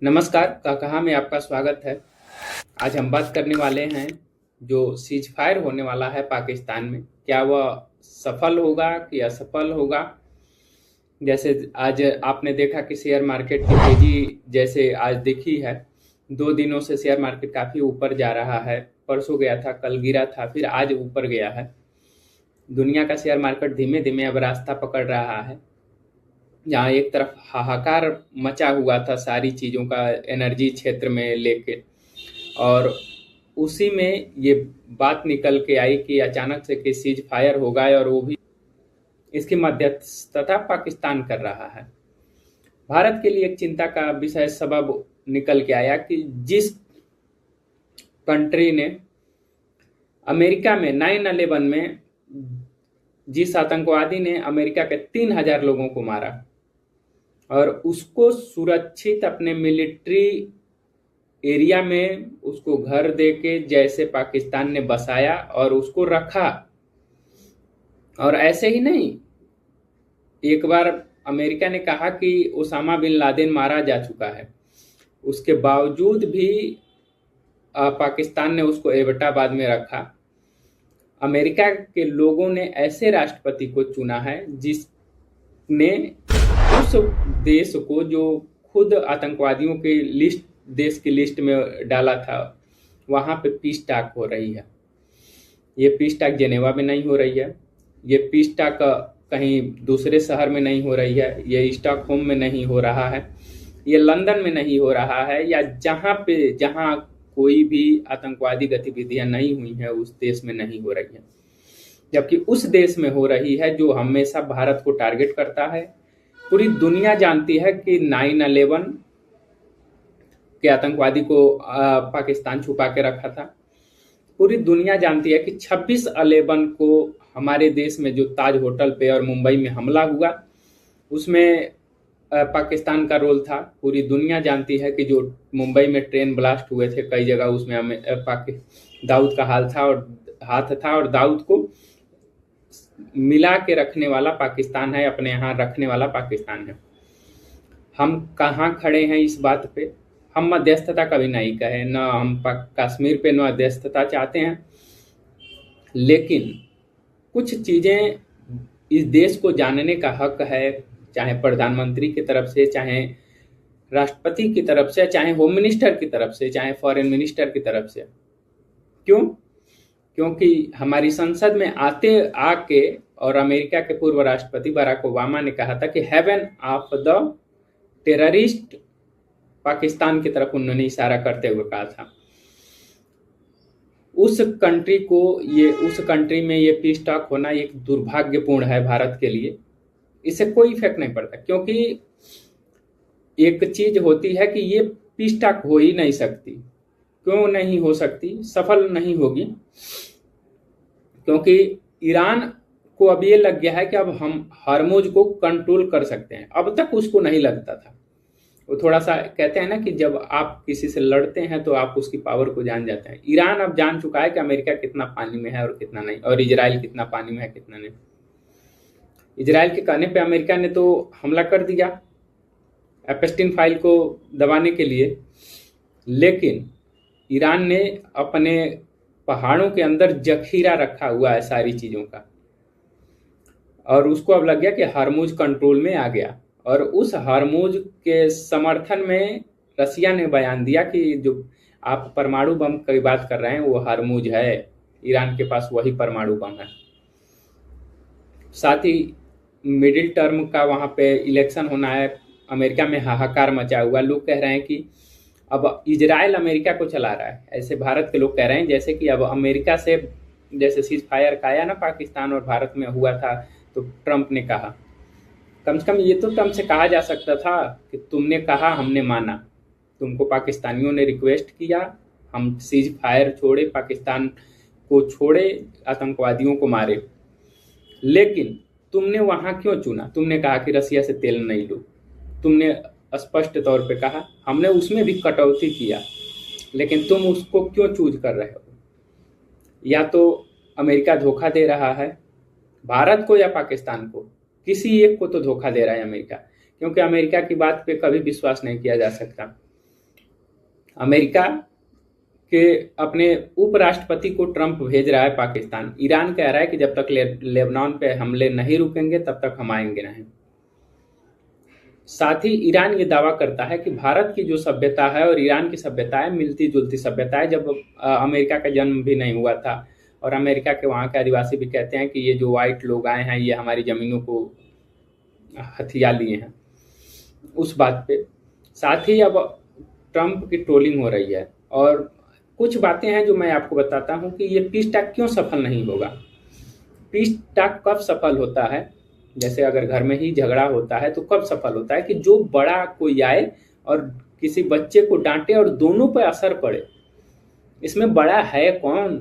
नमस्कार, कहा में आपका स्वागत है। आज हम बात करने वाले हैं जो सीज फायर होने वाला है पाकिस्तान में, क्या वह सफल होगा कि असफल होगा। जैसे आज आपने देखा कि शेयर मार्केट की तेजी जैसे आज दिखी है, 2 दिनों से शेयर मार्केट काफ़ी ऊपर जा रहा है। परसों गया था, कल गिरा था, फिर आज ऊपर गया है। दुनिया का शेयर मार्केट धीमे धीमे अब रास्ता पकड़ रहा है। जहाँ एक तरफ हाहाकार मचा हुआ था सारी चीज़ों का एनर्जी क्षेत्र में लेके, और उसी में ये बात निकल के आई कि अचानक से कि सीज फायर होगा, और वो भी इसकी मध्यस्थता पाकिस्तान कर रहा है। भारत के लिए एक चिंता का विषय सबब निकल के आया कि जिस कंट्री ने अमेरिका में 9/11 में, जिस आतंकवादी ने अमेरिका के 3,000 लोगों को मारा और उसको सुरक्षित अपने मिलिट्री एरिया में उसको घर देके जैसे पाकिस्तान ने बसाया और उसको रखा। और ऐसे ही नहीं, एक बार अमेरिका ने कहा कि ओसामा बिन लादेन मारा जा चुका है, उसके बावजूद भी पाकिस्तान ने उसको एबटाबाद में रखा। अमेरिका के लोगों ने ऐसे राष्ट्रपति को चुना है जिसने उस देश को, जो खुद आतंकवादियों के देश की लिस्ट में डाला था, वहां पे पीस टॉक हो रही है। ये पीस टॉक जेनेवा में नहीं हो रही है, ये पीस टॉक कहीं दूसरे शहर में नहीं हो रही है, ये स्टॉकहोम में नहीं हो रहा है, ये लंदन में नहीं हो रहा है, या जहां कोई भी आतंकवादी गतिविधियां नहीं हुई है उस देश में नहीं हो रही है। जबकि उस देश में हो रही है जो हमेशा भारत को टारगेट करता है। पूरी दुनिया जानती है कि 9/11 के आतंकवादी को पाकिस्तान छुपा के रखा था। पूरी दुनिया जानती है कि 26/11 को हमारे देश में जो ताज होटल पे और मुंबई में हमला हुआ, उसमें पाकिस्तान का रोल था। पूरी दुनिया जानती है कि जो मुंबई में ट्रेन ब्लास्ट हुए थे कई जगह, उसमें दाऊद का हाथ था, और दाऊद को मिला के रखने वाला पाकिस्तान है, अपने यहाँ रखने वाला पाकिस्तान है। हम कहाँ खड़े हैं इस बात पे? हम मध्यस्थता कभी नहीं कहे, न हम कश्मीर पे मध्यस्थता चाहते हैं, लेकिन कुछ चीज़ें इस देश को जानने का हक है, चाहे प्रधानमंत्री की तरफ से, चाहे राष्ट्रपति की तरफ से, चाहे होम मिनिस्टर की तरफ से, चाहे फॉरेन मिनिस्टर की तरफ से। क्यों? क्योंकि हमारी संसद में आके और अमेरिका के पूर्व राष्ट्रपति बराक ओबामा ने कहा था कि haven of the terrorist Pakistan की तरफ उन्होंने इशारा करते हुए कहा था। उस कंट्री में ये पीस टॉक होना एक दुर्भाग्यपूर्ण है भारत के लिए। इससे कोई इफेक्ट नहीं पड़ता, क्योंकि एक चीज होती है कि ये पीस टॉक हो ही नहीं सकती। क्यों नहीं हो सकती? सफल नहीं होगी, क्योंकि ईरान को अब ये लग गया है कि अब हम हरमुज को कंट्रोल कर सकते हैं। अब तक उसको नहीं लगता था। वो थोड़ा सा कहते हैं ना कि जब आप किसी से लड़ते हैं तो आप उसकी पावर को जान जाते हैं। ईरान अब जान चुका है कि अमेरिका कितना पानी में है और कितना नहीं, और इजराइल कितना पानी में है कितना नहीं। इजराइल के कहने पे अमेरिका ने तो हमला कर दिया एपस्टीन फाइल को दबाने के लिए, लेकिन ईरान ने अपने पहाड़ों के अंदर जखीरा रखा हुआ है सारी चीज़ों का, और उसको अब लग गया कि हरमुज कंट्रोल में आ गया। और उस हरमुज के समर्थन में रसिया ने बयान दिया कि जो आप परमाणु बम की बात कर रहे हैं वो हरमुज है, ईरान के पास वही परमाणु बम है। साथ ही मिडिल टर्म का वहाँ पे इलेक्शन होना है, अमेरिका में हाहाकार मचा हुआ। लोग कह रहे हैं कि अब इजराइल अमेरिका को चला रहा है। ऐसे भारत के लोग कह रहे हैं जैसे कि अब अमेरिका से, जैसे सीज फायर का आया ना पाकिस्तान और भारत में हुआ था, तो ट्रंप ने कहा, कम से कम ये तो ट्रंप से कहा जा सकता था कि तुमने कहा, हमने माना, तुमको पाकिस्तानियों ने रिक्वेस्ट किया, हम सीज फायर छोड़े, पाकिस्तान को छोड़े, आतंकवादियों को मारे, लेकिन तुमने वहां क्यों चुना? तुमने कहा कि रसिया से तेल नहीं लो, तुमने स्पष्ट तौर पे कहा, हमने उसमें भी कटौती किया, लेकिन तुम उसको क्यों चूज कर रहे हो? या तो अमेरिका धोखा दे रहा है भारत को या पाकिस्तान को, किसी एक को तो धोखा दे रहा है अमेरिका, क्योंकि अमेरिका की बात पे कभी विश्वास नहीं किया जा सकता। अमेरिका के अपने उपराष्ट्रपति को ट्रंप भेज रहा है पाकिस्तान। ईरान कह रहा है कि जब तक लेबनान पे हमले नहीं रुकेंगे तब तक हम आएंगे नहीं। साथ ही ईरान ये दावा करता है कि भारत की जो सभ्यता है और ईरान की सभ्यता है मिलती जुलती सभ्यता है, जब अमेरिका का जन्म भी नहीं हुआ था। और अमेरिका के वहाँ के आदिवासी भी कहते हैं कि ये जो वाइट लोग आए हैं ये हमारी ज़मीनों को हथिया लिए हैं, उस बात पे। साथ ही अब ट्रंप की ट्रोलिंग हो रही है और कुछ बातें हैं जो मैं आपको बताता हूं कि ये पीस टॉक क्यों सफल नहीं होगा। पीस टॉक कब सफल होता है, जैसे अगर घर में ही झगड़ा होता है तो कब सफल होता है कि जो बड़ा कोई आए और किसी बच्चे को डांटे और दोनों पर असर पड़े। इसमें बड़ा है कौन?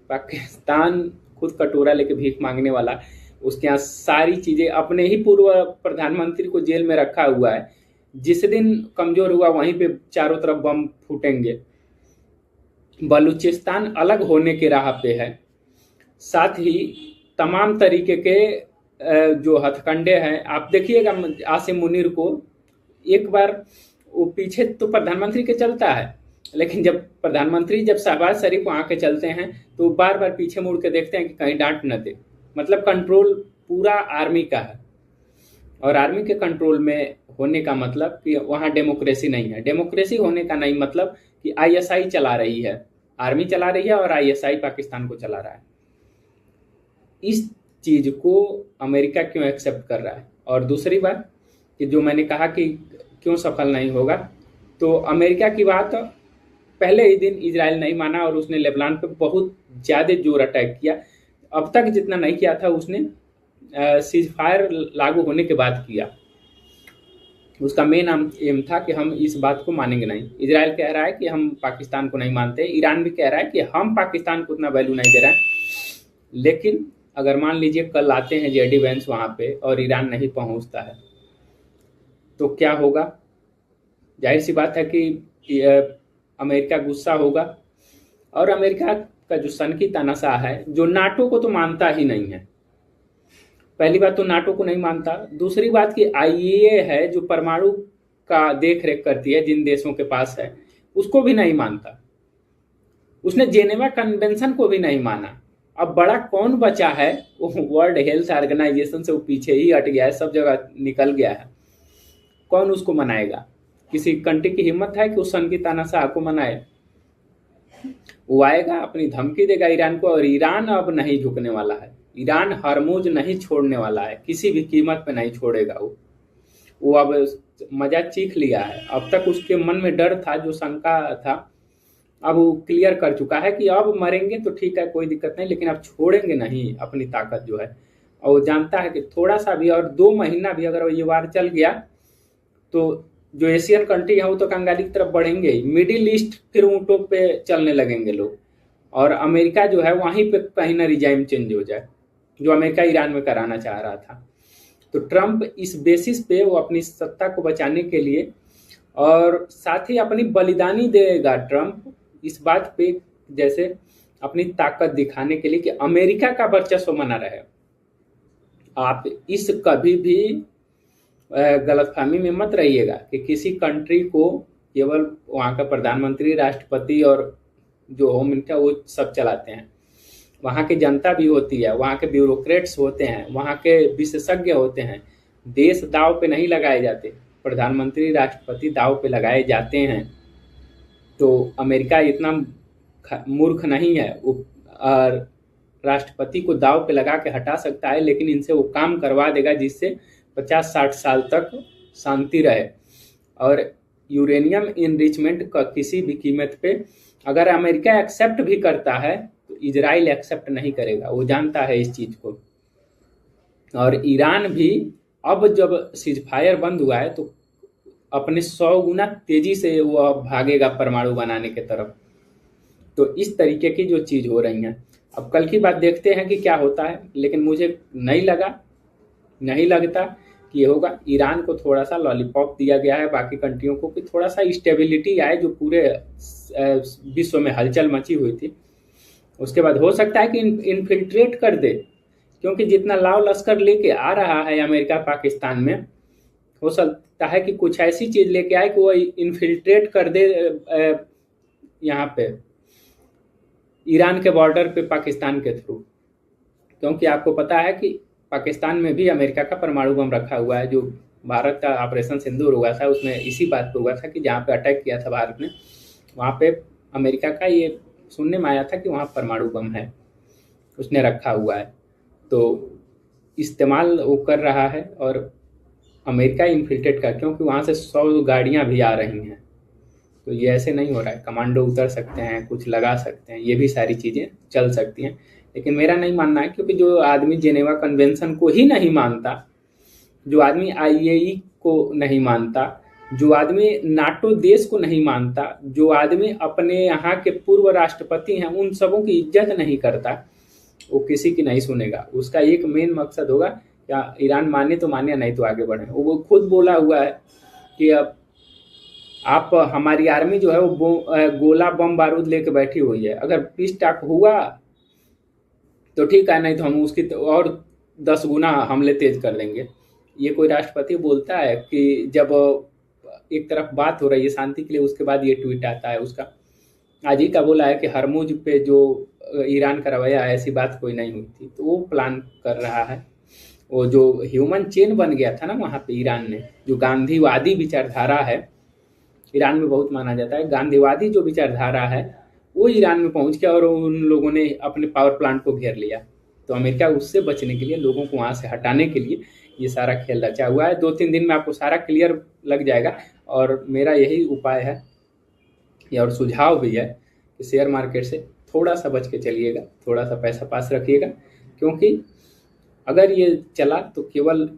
पाकिस्तान खुद कटोरा लेके भीख मांगने वाला, उसके यहाँ सारी चीजें, अपने ही पूर्व प्रधानमंत्री को जेल में रखा हुआ है। जिस दिन कमजोर हुआ वहीं पे चारों तरफ बम फूटेंगे। बलूचिस्तान अलग होने के राह पे है। साथ ही तमाम तरीके के जो हथकंडे हैं, आप देखिएगा आसिम मुनीर को, एक बार वो पीछे तो प्रधानमंत्री के चलता है, लेकिन जब प्रधानमंत्री जब शहबाज शरीफ वहाँ के चलते हैं तो बार बार पीछे मुड़ के देखते हैं कि कहीं डांट न दे। मतलब कंट्रोल पूरा आर्मी का है, और आर्मी के कंट्रोल में होने का मतलब कि वहाँ डेमोक्रेसी नहीं है। डेमोक्रेसी होने का नहीं मतलब कि आईएसआई चला रही है, आर्मी चला रही है और आईएसआई पाकिस्तान को चला रहा है। इस चीज को अमेरिका क्यों एक्सेप्ट कर रहा है? और दूसरी बात कि जो मैंने कहा कि क्यों सफल नहीं होगा, तो अमेरिका की बात पहले ही दिन इजराइल नहीं माना और उसने लेबनान पे बहुत ज़्यादा जोर अटैक किया। अब तक जितना नहीं किया था उसने सीज फायर लागू होने के बाद किया। उसका मेन एम था कि हम इस बात को मानेंगे नहीं। इजराइल कह रहा है कि हम पाकिस्तान को नहीं मानते, ईरान भी कह रहा है कि हम पाकिस्तान को उतना वैल्यू नहीं दे रहे हैं। लेकिन अगर मान लीजिए कल आते हैं जेडी वेंस वहाँ पे और ईरान नहीं पहुँचता है तो क्या होगा? जाहिर सी बात है कि अमेरिका गुस्सा होगा। और अमेरिका का जो सनकी तानाशाह है, जो नाटो को तो मानता ही नहीं है। पहली बात तो नाटो को नहीं मानता, दूसरी बात कि आईएए है जो परमाणु का देख रेख करती है जिन देशों के पास है, उसको भी नहीं मानता। उसने जेनेवा कन्वेंशन को भी नहीं माना। अब बड़ा कौन बचा है? वो वर्ल्ड हेल्थ ऑर्गेनाइजेशन से वो पीछे ही हट गया है, सब जगह निकल गया है। कौन उसको मनाएगा? किसी कंट्री की हिम्मत है कि उस सनकी तानाशाह को मनाए? वो आएगा, अपनी धमकी देगा ईरान को, और ईरान अब नहीं झुकने वाला है। ईरान हरमुज नहीं छोड़ने वाला है, किसी भी कीमत पे नहीं छोड़ेगा। वो अब मजा चीख लिया है। अब तक उसके मन में डर था, जो शंका था, अब वो क्लियर कर चुका है कि अब मरेंगे तो ठीक है, कोई दिक्कत नहीं, लेकिन अब छोड़ेंगे नहीं अपनी ताकत जो है। और वो जानता है कि थोड़ा सा भी और 2 महीना भी अगर ये वार चल गया तो जो एशियन कंट्री है वो तो कंगाली की तरफ बढ़ेंगे ही। मिडिल ईस्ट फिर ऊँटों पे चलने लगेंगे लोग, और अमेरिका जो है वहीं पे कहीं ना रिजाइम चेंज हो जाए, जो अमेरिका ईरान में कराना चाह रहा था। तो ट्रंप इस बेसिस पे वो अपनी सत्ता को बचाने के लिए, और साथ ही अपनी बलिदानी देगा ट्रंप इस बात पे, जैसे अपनी ताकत दिखाने के लिए कि अमेरिका का वर्चस्व बना रहे। आप इस कभी भी गलतफहमी में मत रहिएगा कि किसी कंट्री को केवल वहाँ का प्रधानमंत्री, राष्ट्रपति और जो होम मिनिस्टर वो सब चलाते हैं। वहाँ की जनता भी होती है, वहाँ के ब्यूरोक्रेट्स होते हैं, वहाँ के विशेषज्ञ होते हैं। देश दाव पे नहीं लगाए जाते, प्रधानमंत्री, राष्ट्रपति दाव पे लगाए जाते हैं। तो अमेरिका इतना मूर्ख नहीं है, वो राष्ट्रपति को दाव पे लगा के हटा सकता है, लेकिन इनसे वो काम करवा देगा जिससे 50-60 साल तक शांति रहे। और यूरेनियम इनरिचमेंट का किसी भी कीमत पे अगर अमेरिका एक्सेप्ट भी करता है तो इजराइल एक्सेप्ट नहीं करेगा, वो जानता है इस चीज को। और ईरान भी अब जब सीज फायर बंद हुआ है तो अपने 100 गुना तेजी से वो भागेगा परमाणु बनाने की तरफ। तो इस तरीके की जो चीज हो रही है, अब कल की बात देखते हैं कि क्या होता है। लेकिन मुझे नहीं लगता कि ये होगा। ईरान को थोड़ा सा लॉलीपॉप दिया गया है बाकी कंट्रियों को कि थोड़ा सा स्टेबिलिटी आए, जो पूरे विश्व में हलचल मची हुई थी। उसके बाद हो सकता है कि इन्फिल्ट्रेट कर दे, क्योंकि जितना लाव लश्कर लेके आ रहा है अमेरिका पाकिस्तान में, हो सकता है कि कुछ ऐसी चीज़ लेके आए कि वो इन्फिल्ट्रेट कर दे यहाँ पे ईरान के बॉर्डर पे पाकिस्तान के थ्रू। क्योंकि आपको पता है कि पाकिस्तान में भी अमेरिका का परमाणु बम रखा हुआ है। जो भारत का ऑपरेशन सिंदूर हुआ था उसमें इसी बात पे हुआ था कि जहाँ पे अटैक किया था भारत ने, वहाँ पे अमेरिका का ये सुनने में आया था कि वहाँ परमाणु बम है, उसने रखा हुआ है। तो इस्तेमाल वो कर रहा है और अमेरिका इन्फिल्ट्रेट का, क्योंकि वहाँ से 100 गाड़ियाँ भी आ रही हैं। तो ये ऐसे नहीं हो रहा है, कमांडो उतर सकते हैं, कुछ लगा सकते हैं, ये भी सारी चीज़ें चल सकती हैं। लेकिन मेरा नहीं मानना है, क्योंकि जो आदमी जेनेवा कन्वेंशन को ही नहीं मानता, जो आदमी आईएई को नहीं मानता, जो आदमी नाटो देश को नहीं मानता, जो आदमी अपने यहाँ के पूर्व राष्ट्रपति हैं उन सबों की इज्जत नहीं करता, वो किसी की नहीं सुनेगा। उसका एक मेन मकसद होगा क्या ईरान माने तो माने, नहीं तो आगे बढ़े। वो खुद बोला हुआ है कि अब आप हमारी आर्मी जो है वो गोला बम बारूद लेके बैठी हुई है, अगर पीस टाक हुआ तो ठीक है, नहीं तो हम उसकी और 10 गुना हमले तेज कर देंगे। ये कोई राष्ट्रपति बोलता है कि जब एक तरफ बात हो रही है शांति के लिए, उसके बाद ये ट्वीट आता है उसका। आज ही का बोला है कि हरमुज पे जो ईरान का रवैया है, ऐसी बात कोई नहीं हुई थी। तो वो प्लान कर रहा है। वो जो ह्यूमन चेन बन गया था ना वहाँ पे ईरान ने, जो गांधीवादी विचारधारा है, ईरान में बहुत माना जाता है, गांधीवादी जो विचारधारा है वो ईरान में पहुंच गया और उन लोगों ने अपने पावर प्लांट को घेर लिया। तो अमेरिका उससे बचने के लिए, लोगों को वहाँ से हटाने के लिए ये सारा खेल रचा हुआ है। 2-3 दिन में आपको सारा क्लियर लग जाएगा। और मेरा यही उपाय है और सुझाव भी है कि शेयर मार्केट से थोड़ा सा बच के चलिएगा, थोड़ा सा पैसा पास रखिएगा। क्योंकि अगर ये चला तो केवल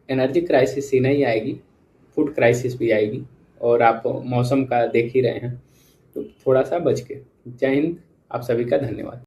एनर्जी क्राइसिस ही नहीं आएगी, फूड क्राइसिस भी आएगी, और आप मौसम का देख ही रहे हैं। तो थोड़ा सा बच के। जय हिंद, आप सभी का धन्यवाद।